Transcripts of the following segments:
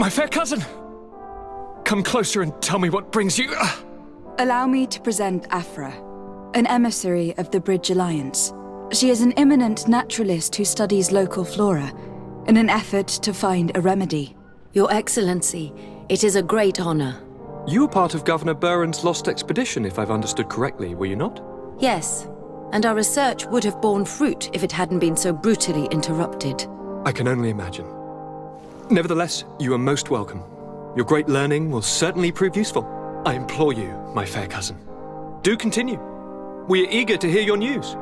My fair cousin! Come closer and tell me what brings you... Allow me to present Afra, an emissary of the Bridge Alliance. She is an eminent naturalist who studies local flora, in an effort to find a remedy. Your Excellency, it is a great honor. You were part of Governor Buren's lost expedition, if I've understood correctly, were you not? Yes, and our research would have borne fruit if it hadn't been so brutally interrupted. I can only imagine. Nevertheless, you are most welcome. Your great learning will certainly prove useful. I implore you, my fair cousin. Do continue. We are eager to hear your news.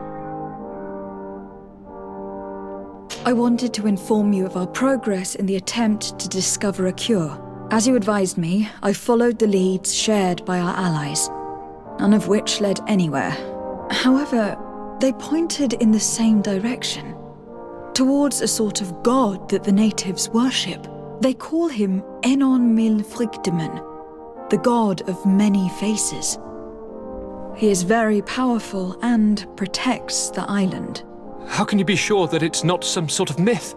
I wanted to inform you of our progress in the attempt to discover a cure. As you advised me, I followed the leads shared by our allies, none of which led anywhere. However, they pointed in the same direction, towards a sort of god that the natives worship. They call him Enon Mil Frictimen, the god of many faces. He is very powerful and protects the island. How can you be sure that it's not some sort of myth?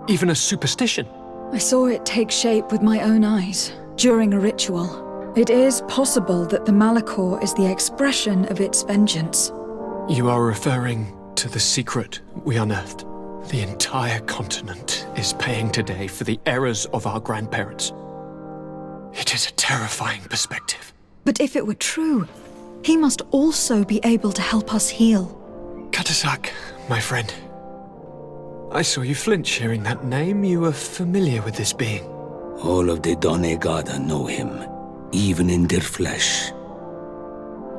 Even a superstition? I saw it take shape with my own eyes, during a ritual. It is possible that the Malachor is the expression of its vengeance. You are referring to the secret we unearthed. The entire continent is paying today for the errors of our grandparents. It is a terrifying perspective. But if it were true, he must also be able to help us heal. Katasak, my friend. I saw you flinch hearing that name. You were familiar with this being. All of the Donegada know him, even in their flesh.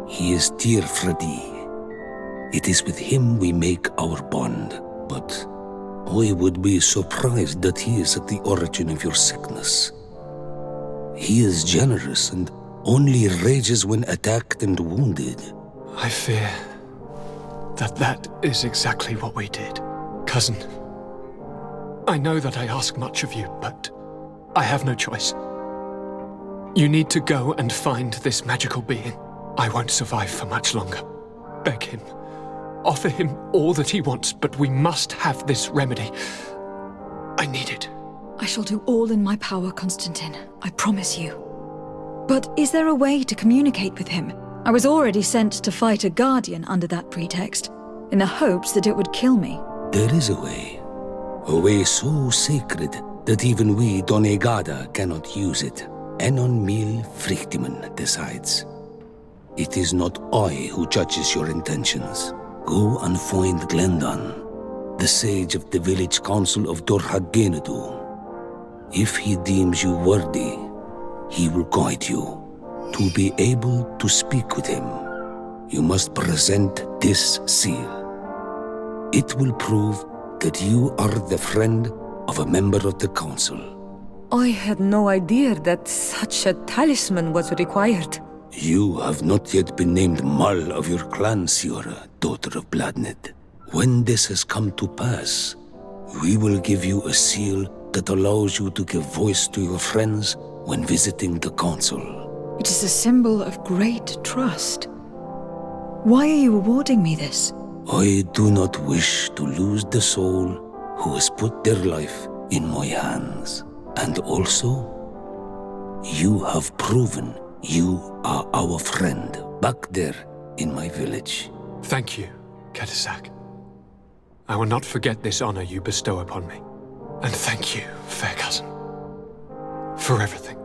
He is Tirfredi. It is with him we make our bond, but I would be surprised that he is at the origin of your sickness. He is generous and only rages when attacked and wounded. I fear that is exactly what we did. Cousin, I know that I ask much of you, but I have no choice. You need to go and find this magical being. I won't survive for much longer. Beg him. Offer him all that he wants, but we must have this remedy. I need it. I shall do all in my power, Constantine. I promise you. But is there a way to communicate with him? I was already sent to fight a guardian under that pretext, in the hopes that it would kill me. There is a way so sacred that even we Donegada cannot use it. Enon Mil Frictimen decides. It is not I who judges your intentions. Go and find Glendon, the sage of the village council of Dorhagenedu. If he deems you worthy, he will guide you. To be able to speak with him, you must present this seal. It will prove that you are the friend of a member of the council. I had no idea that such a talisman was required. You have not yet been named Mal of your clan, Siora, daughter of Bladned. When this has come to pass, we will give you a seal that allows you to give voice to your friends when visiting the council. It is a symbol of great trust. Why are you awarding me this? I do not wish to lose the soul who has put their life in my hands. And also, you have proven you are our friend back there in my village. Thank you, Katasak. I will not forget this honor you bestow upon me. And thank you, fair cousin, for everything.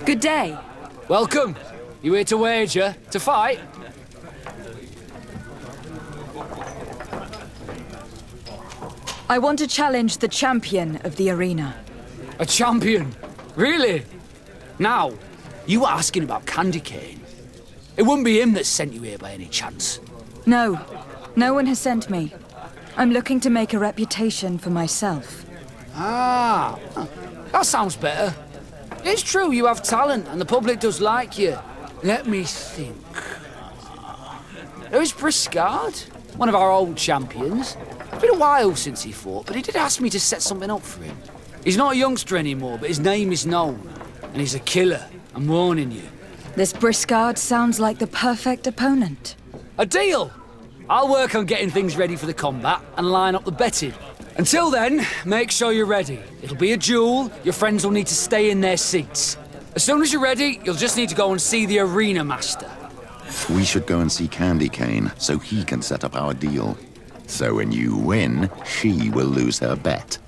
Good day. Welcome. You here to wager? To fight? I want to challenge the champion of the arena. A champion? Really? Now, you were asking about Candy Cane. It wouldn't be him that sent you here by any chance. No, no one has sent me. I'm looking to make a reputation for myself. Ah, that sounds better. It's true you have talent and the public does like you. Let me think. There is Briscard, one of our old champions. It's been a while since he fought, but he did ask me to set something up for him. He's not a youngster anymore, but his name is known. And he's a killer, I'm warning you. This Briscard sounds like the perfect opponent. A deal! I'll work on getting things ready for the combat and line up the betting. Until then, make sure you're ready. It'll be a duel, your friends will need to stay in their seats. As soon as you're ready, you'll just need to go and see the arena master. We should go and see Candy Cane, so he can set up our deal. So when you win, she will lose her bet.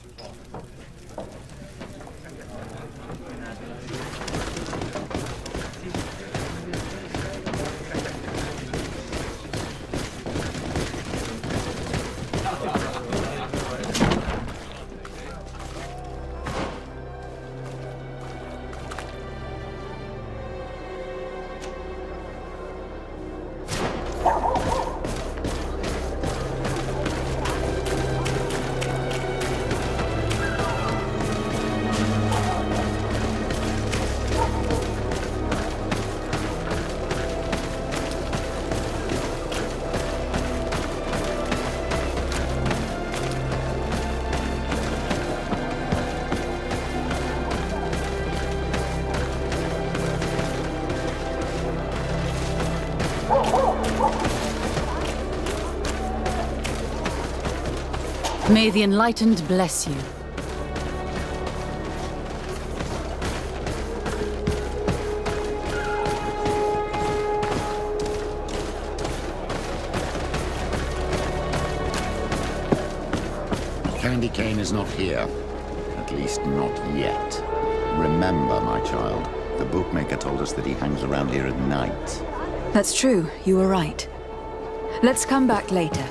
May the enlightened bless you. Candy Cane is not here. At least not yet. Remember, my child, the bookmaker told us that he hangs around here at night. That's true, you were right. Let's come back later.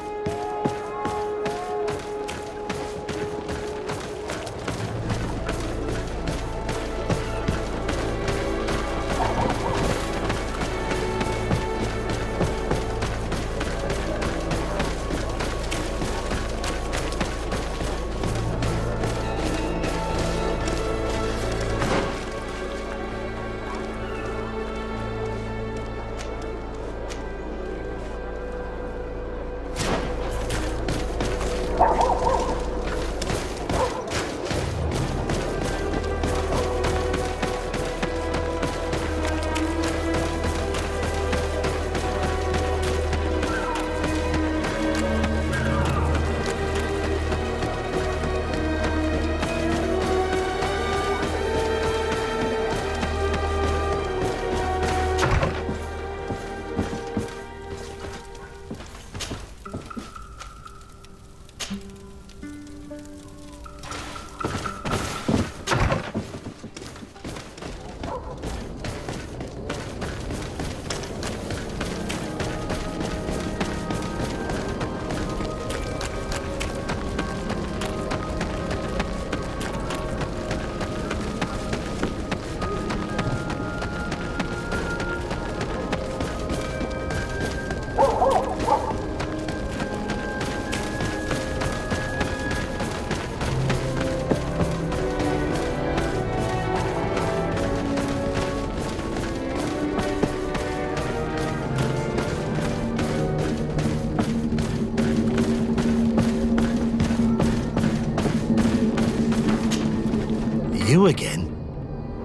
You again?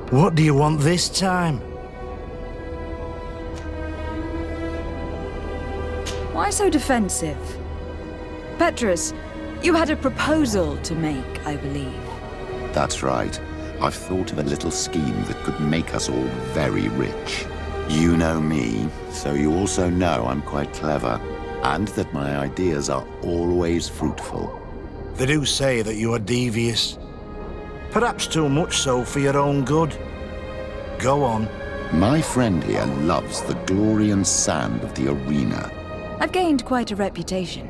What do you want this time? Why so defensive? Petrus, you had a proposal to make, I believe. That's right. I've thought of a little scheme that could make us all very rich. You know me, so you also know I'm quite clever, and that my ideas are always fruitful. They do say that you are devious. Perhaps too much so for your own good. Go on. My friend here loves the glory and sand of the arena. I've gained quite a reputation.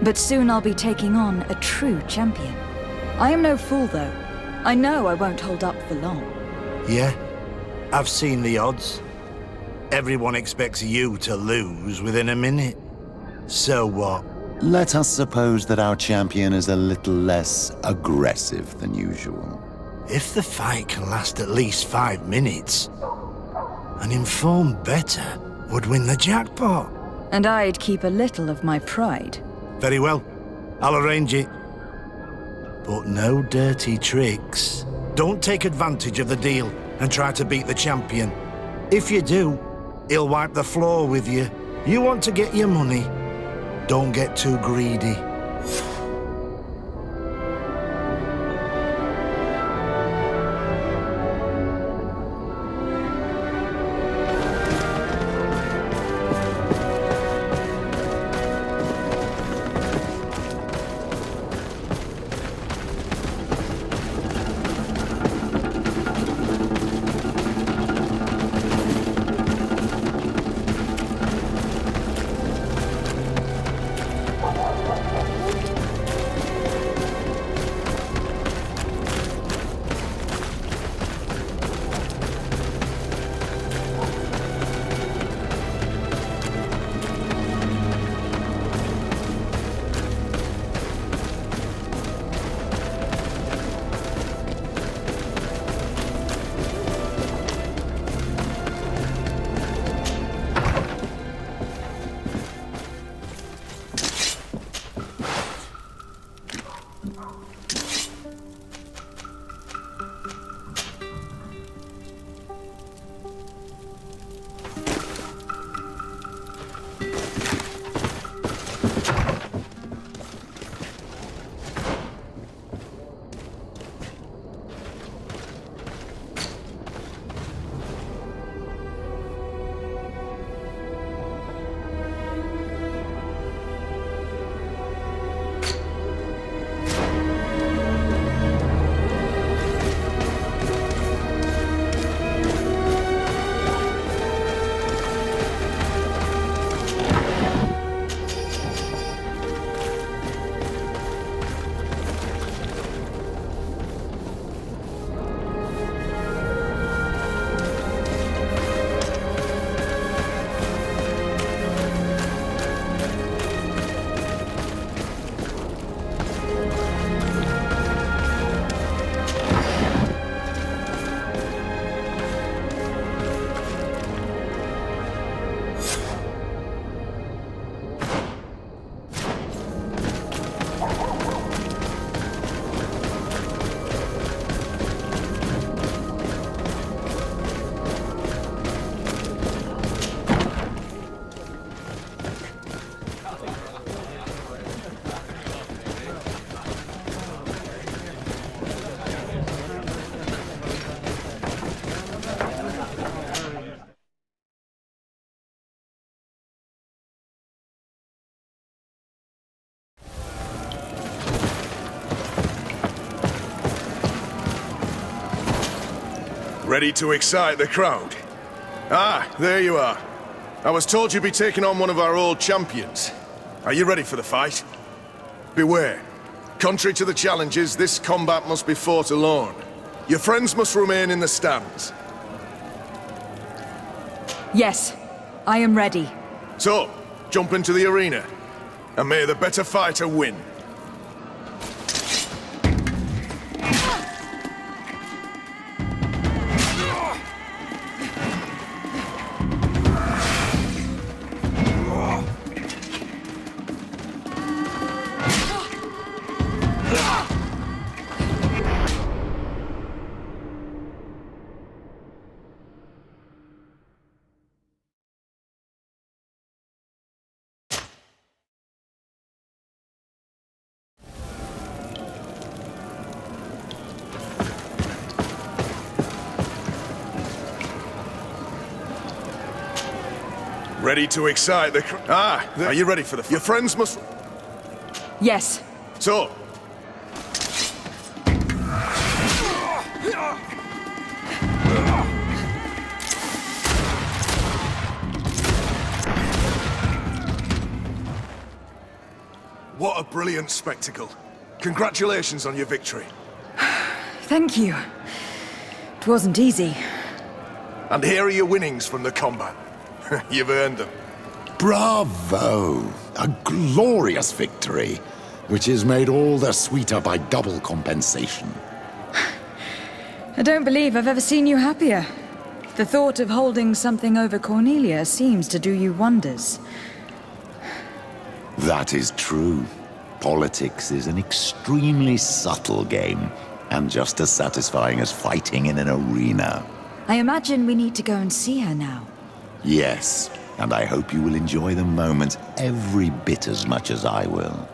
But soon I'll be taking on a true champion. I am no fool, though. I know I won't hold up for long. Yeah, I've seen the odds. Everyone expects you to lose within a minute. So what? Let us suppose that our champion is a little less aggressive than usual. If the fight can last at least 5 minutes, an informed bettor would win the jackpot. And I'd keep a little of my pride. Very well. I'll arrange it. But no dirty tricks. Don't take advantage of the deal and try to beat the champion. If you do, he'll wipe the floor with you. You want to get your money. Don't get too greedy. Ready to excite the crowd? Ah, there you are. I was told you'd be taking on one of our old champions. Are you ready for the fight? Beware. Contrary to the challenges, this combat must be fought alone. Your friends must remain in the stands. Yes, I am ready. So, jump into the arena, and may the better fighter win. Ready to excite the are you ready for the your friends must... Yes. So... What a brilliant spectacle. Congratulations on your victory. Thank you. It wasn't easy. And here are your winnings from the combat. You've earned them. Bravo! A glorious victory, which is made all the sweeter by double compensation. I don't believe I've ever seen you happier. The thought of holding something over Cornelia seems to do you wonders. That is true. Politics is an extremely subtle game, and just as satisfying as fighting in an arena. I imagine we need to go and see her now. Yes, and I hope you will enjoy the moment every bit as much as I will.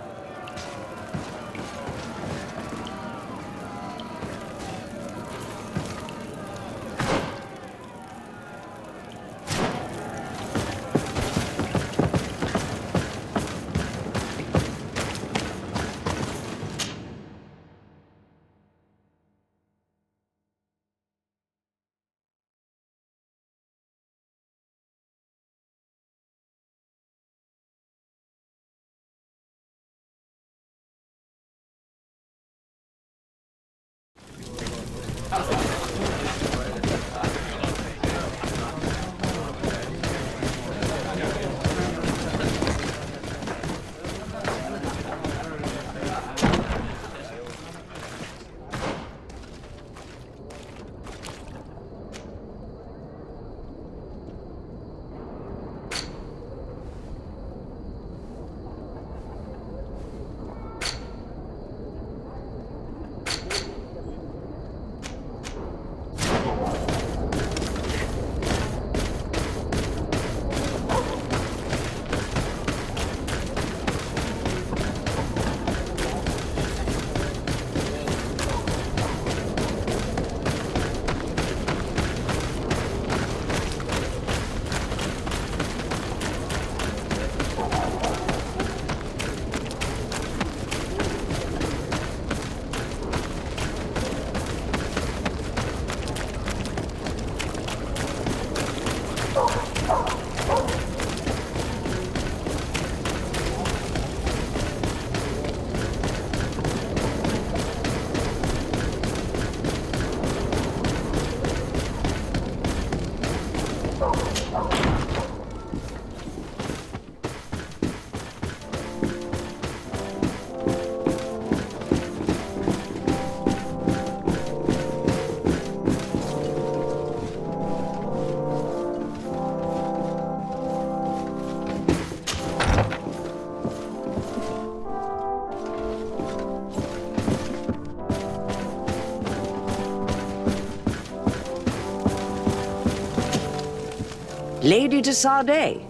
Lady de Sardet.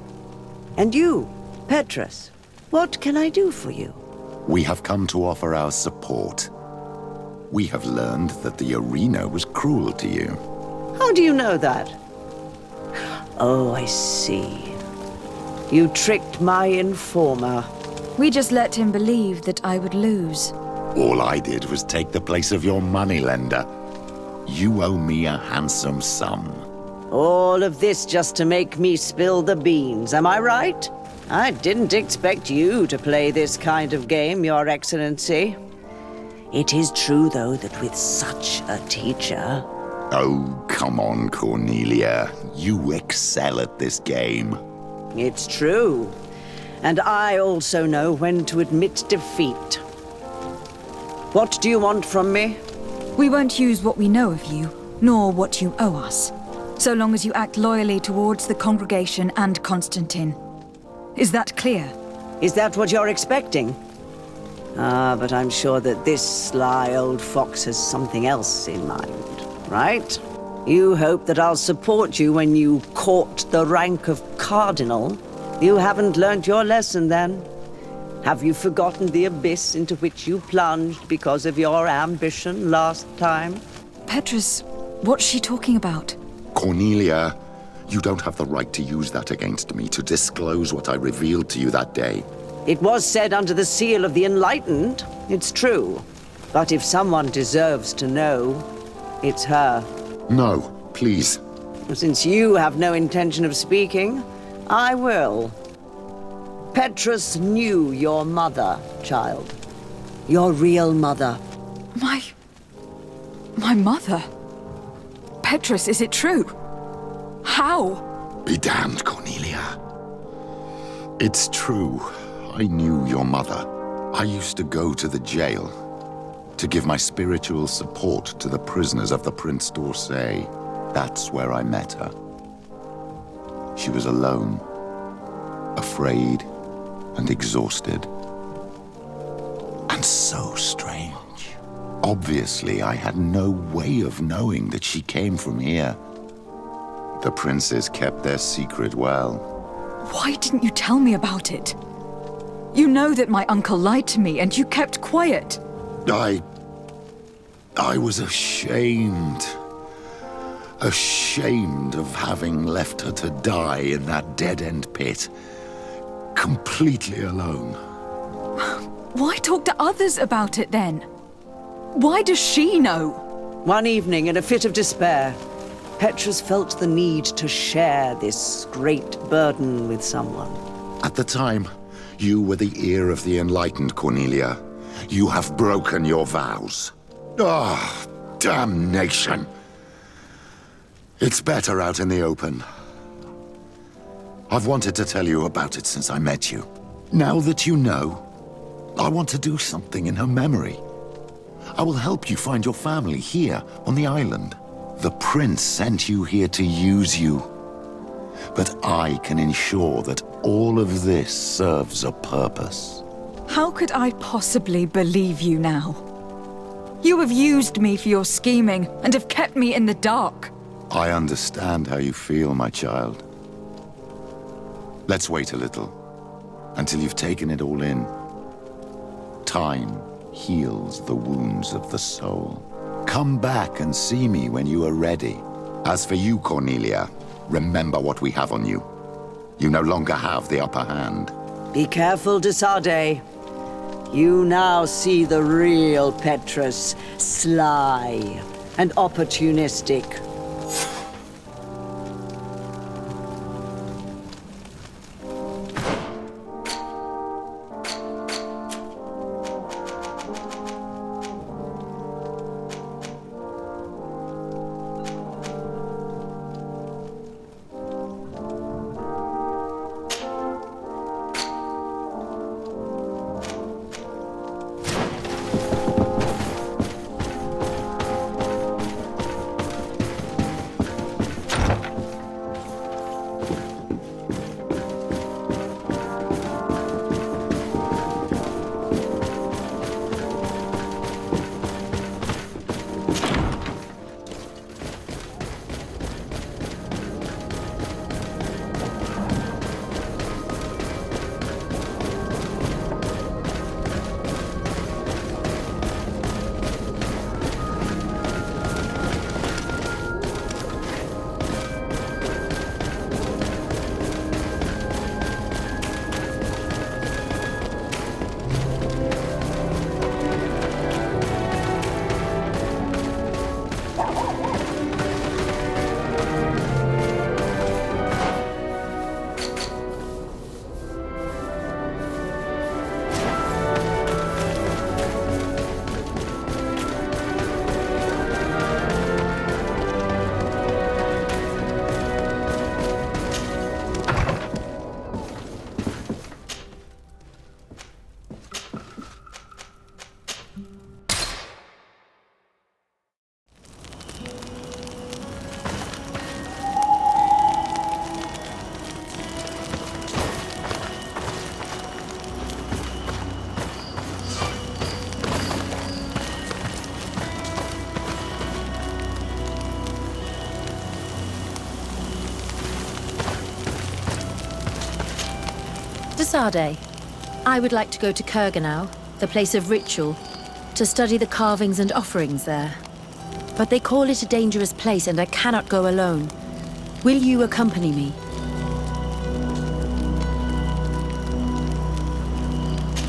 And you, Petrus. What can I do for you? We have come to offer our support. We have learned that the arena was cruel to you. How do you know that? Oh, I see. You tricked my informer. We just let him believe that I would lose. All I did was take the place of your moneylender. You owe me a handsome sum. All of this just to make me spill the beans, am I right? I didn't expect you to play this kind of game, Your Excellency. It is true, though, that with such a teacher... Oh, come on, Cornelia. You excel at this game. It's true. And I also know when to admit defeat. What do you want from me? We won't use what we know of you, nor what you owe us, so long as you act loyally towards the congregation and Constantine. Is that clear? Is that what you're expecting? But I'm sure that this sly old fox has something else in mind, right? You hope that I'll support you when you court the rank of cardinal. You haven't learnt your lesson, then. Have you forgotten the abyss into which you plunged because of your ambition last time? Petrus, what's she talking about? Cornelia, you don't have the right to use that against me, to disclose what I revealed to you that day. It was said under the seal of the Enlightened, it's true. But if someone deserves to know, it's her. No, please. Since you have no intention of speaking, I will. Petrus knew your mother, child. Your real mother. My mother? Petrus, is it true? How? Be damned, Cornelia. It's true. I knew your mother. I used to go to the jail to give my spiritual support to the prisoners of the Prince d'Orsay. That's where I met her. She was alone, afraid, and exhausted. And so strange. Obviously, I had no way of knowing that she came from here. The princes kept their secret well. Why didn't you tell me about it? You know that my uncle lied to me and you kept quiet. I was ashamed. Ashamed of having left her to die in that dead-end pit. Completely alone. Why talk to others about it then? Why does she know? One evening, in a fit of despair, Petrus felt the need to share this great burden with someone. At the time, you were the ear of the enlightened, Cornelia. You have broken your vows. Ah, damnation. It's better out in the open. I've wanted to tell you about it since I met you. Now that you know, I want to do something in her memory. I will help you find your family here on the island. The prince sent you here to use you. But I can ensure that all of this serves a purpose. How could I possibly believe you now? You have used me for your scheming and have kept me in the dark. I understand how you feel, my child. Let's wait a little, until you've taken it all in. Time heals the wounds of the soul. Come back and see me when you are ready. As for you, Cornelia, remember what we have on you. You no longer have the upper hand. Be careful, de Sardet. You now see the real Petrus, sly and opportunistic. De Sardet, I would like to go to Kurganau, the place of ritual, to study the carvings and offerings there. But they call it a dangerous place and I cannot go alone. Will you accompany me?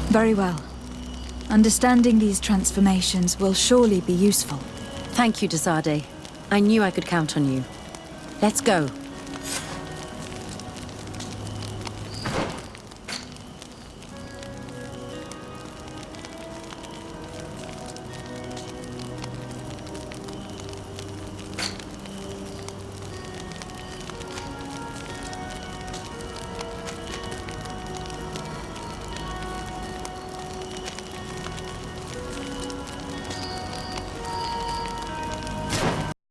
Very well. Understanding these transformations will surely be useful. Thank you, de Sardet. I knew I could count on you. Let's go.